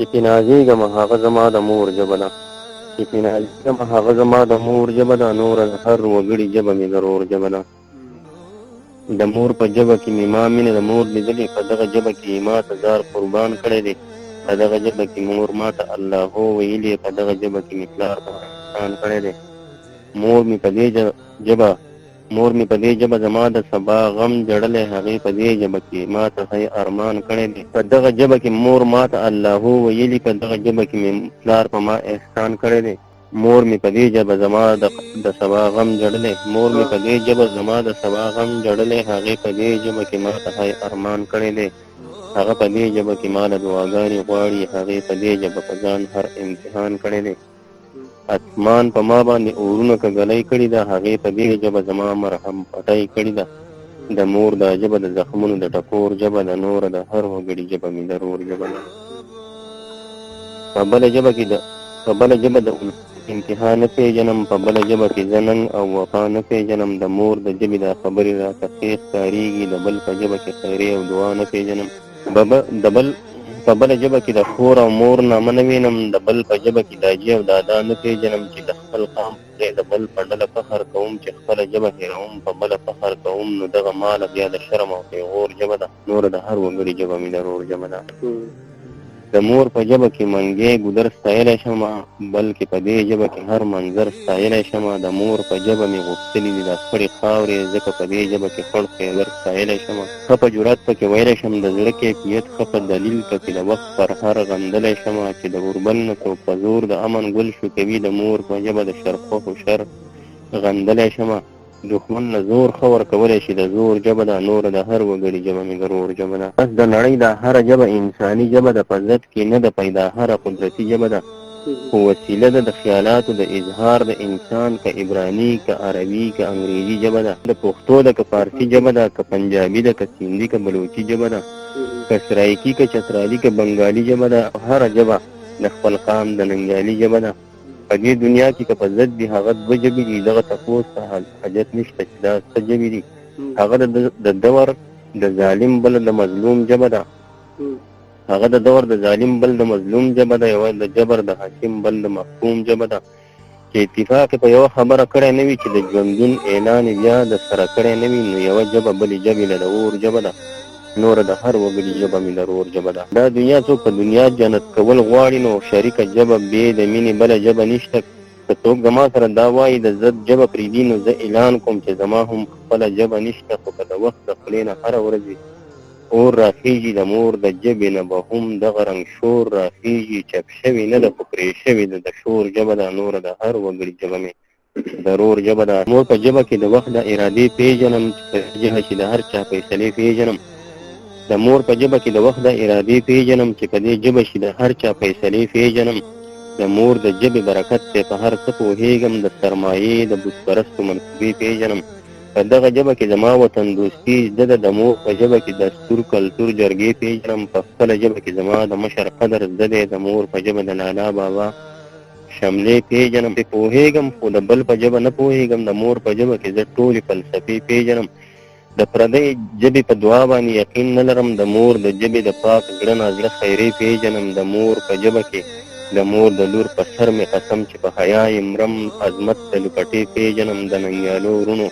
چې پې نازېږم هغه زما د مور ژبه ده، چې پې نازېږم هغه زما د مور ژبه ده، نوره د هر وګړي ژبه مې د رور ژبه ده. د مور په ژبه کې مې ما مینه د مور لیدلې، په دغه ژبه کې ما ته ځار قربان کړی دی، په دغه ژبه کې مور ما ته الله هو ویلي، په دغه ژبه کې مې پلار ته احسان کړی دی. مور مې په دې ژبه زما د سبا غم جړلی، هغې په دې ژبه کې ما ته ښی ارمان کړی دی. په دغه ژبه کې مور ما ته الله هو ویلي، په دغه ژبه کې مې پلار په ما احسان کړی دی. مور مې په دې ژبه زما د سبا غم جړلی، مور مې په دې ژبه زما د سبا غم جړلی، هغې په دې ژبه کې ما ته ښی ارمان کړی دی. هغه په دې ژبه کې ما له دعاګانې غواړي، هغې په دې ژبه په ځان هر امتحان کړی دی. اسمان په ما باندې اورونه کږلۍ کړې ده، هغې په دې ژبه زما مرهم پټۍ کړې ده. د مور دا ژبه د زخمونو د ټکور ژبه ده، نوره د هر وګړي ژبه مې د رور ژبه ده. په بله ژبه د انتها نه پېژنم، په بله ژبه کې زه ننګ او وفا نه پېژنم. د مور د ژبې دا خبرې راته ښې ښکارېږي، د بل په ژبه کې خیرې او دعا نه پېژنم. په بله ژبه کې د خور او مور نامه نه وینم، د بل په ژبه کې داجي او دادا نه پېژنم. چې د خپل قام په د بل په ډله فخر کوم، چې خپله ژبه هېروم په بله فخر کوم، نو دغه ماله بیا د شرم او پیغور ژبه ده، نوره د هر وګړي ژبه مې د رور ژبه ده. د مور په ژبه کې منګی ګودر ستایلی شمه، بلکې په دې ژبه کې هر منظر ستایلی شمه. د مور په ژبه مې غوښتلي دي دا خپړې خاورې، ځکه په دې ژبه کې خړ خیبر ستایلی شمه. ښه په جرات پکې ویلی شم د زړه کیفیت، ښه په دلیل پکې د وخت پر هر غندلی شمه. چې د اوربل نه څوک په زور د امن ګل شو کوي، د مور په ژبه د شرخوښو شر غندلی شمه. دښمن نه زور ښه ورکولی شي، د زور ژبه ده، نوره د هر وګړي ژبه مې د رور ژبه ده. بس د نړۍ دا هره ژبه انساني ژبه ده، په ضد کې نه ده پیدا هره قدرتي ژبه ده، خو وسیله ده د خیالاتو د اظهار د انسان، که عبراني که عربي که انګریزي ژبه ده. د پښتو ده که فارسي ژبه ده، که پنجابي ده که سیندي که بلوچي ژبه ده، که سرایکي که چترالي که بنګالي ژبه ده. هره ژبه د خپل قام د ننګیالي ژبه ده. په دې دنیا کې که په ضد دي هغه دوه ژبې دي، دغه تپوس ته حاجت نشته چې دا څه ژبې دي. هغه د دور د ظالم بل د مظلوم ژبه ده، هغه د دور د ظالم بل د مظلوم ژبه ده، یوه د جبر د حاکم بل د محکوم ژبه ده. چې اتفاق په یوه خبره کړی نه وي، چې د ژوندون اعلان بیا د سره کړی نه وي، نو یوه ژبه بلې ژبې له د اور ژبه ده، نوره د هر وګړي ژبه مې د رور ژبه ده. دا دنیا څوک په دنیا جنت کول غواړي، نو شریکه ژبه بې د مینې بله ژبه نشته. که څوک زما سره دا وایي د ضد ژبه پرېږدي، نو زه اعلان کوم چې زما هم خپله ژبه نشته. خو که د وخت د خولې نه هره ورځ اور راخیږي، د مور د ژبې نه به هم دغه رنګ شور راخیږي. چپ شوې نه ده خو پرې شوې ده، د شور ژبه ده، نوره د هر وګړي ژبه مې د رور ژبه ده. مور په ژبه کې د وخت د ارادې پېژنم، چې د هر چا فیصلې پېژنم. د مور په ژبه کې د وخت د ارادې پېژنم، چې په دې ژبه شي د هر چا فیصلې پېژنم. د مور د ژبې برکت دی په هر څه پوهېږم، د سرمایې د بت پرستو منصوبې پېژنم. په دغه ژبه کې زما وطن دوستي زده ده، د مور په ژبه کې دستور کلتور جرګې پېژنم. په خپله ژبه کې زما د مشر قدر زده دی، د مور په ژبه د لالا بابا شملې پېژنم. پوهېږم خو د بل په ژبه نه پوهېږم، د مور په ژبه کې زه ټولې فلسفې پېژنم. د پردۍ ژبې په دعا باندې یقین نه لرم، د مور د ژبې د پاک زړه نه زړه خیرې پېژنم. د مور په ژبه کې د مور د لور په سر مې قسم، چې په حیا یې مرم عظمت د لوکټې پېژنم. د ننګیالو وروڼو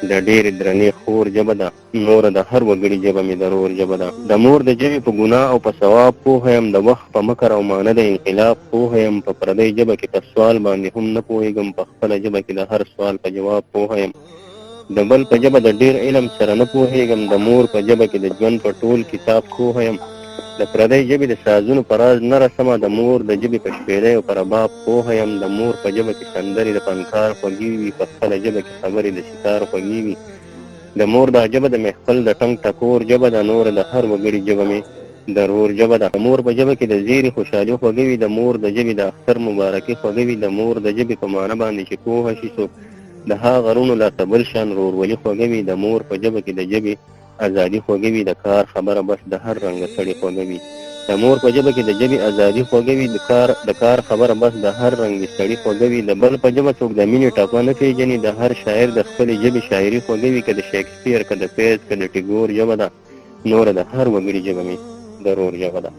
د ډېرې درنې خور ژبه ده، نوره د هر وګړي ژبه مې د رور ژبه ده. د مور د ژبې په ګناه او په ثواب پوهه یم، د وخت په مکر او مانه د انقلاب پوهه یم. په پردۍ ژبه کې په سوال باندې هم نه پوهېږم، په خپله ژبه کې د هر سوال په جواب پوهه یم. د بل په ژبه د ډېر علم سره نه پوهېږم، د مور په ژبه کې د ژوند په ټول کتاب پوهه یم. د پردۍ ژبې د سازونو په راز نه رسمه، د مور د ژبې په شپېلۍ او په رباب پوهه یم. د مور په ژبه کې سندرې د فنکار خوږې وي، په خپله ژبه کې خبرې د شکار خوږې وي. د مور دا ژبه د محفل د ټنګ ټکور ژبه ده، نوره د هر وګړي ژبه مې د رور ژبه ده. د مور په ژبه کې د زیري خوشحالي خوږې وي، د مور د ژبې د اختر مبارکي خوږې وي. د مور د ژبې په معنه باندې چې پوهه شي څوک، د هغه غرونو لا بل شان رورولي خوږه وي. د مور په ژبه کې د ژبې ازادي خوږه وي، د کار خبره بس د هر رنګه سړي خوږه وي. د مور په ژبه کې د ژبې ازادي خوږه وي، د کار خبره بس د هر رنګه سړي خوږه وي. د بل په ژبه څوک د مینې ټاپه نه پېژني، د هر شاعر د خپلې ژبې شاعري خوږه وي. که د شیکسپیر که د فیض که د ټیګور ژبه ده، نوره د هر وګړي ژبه مې د رور ژبه ده.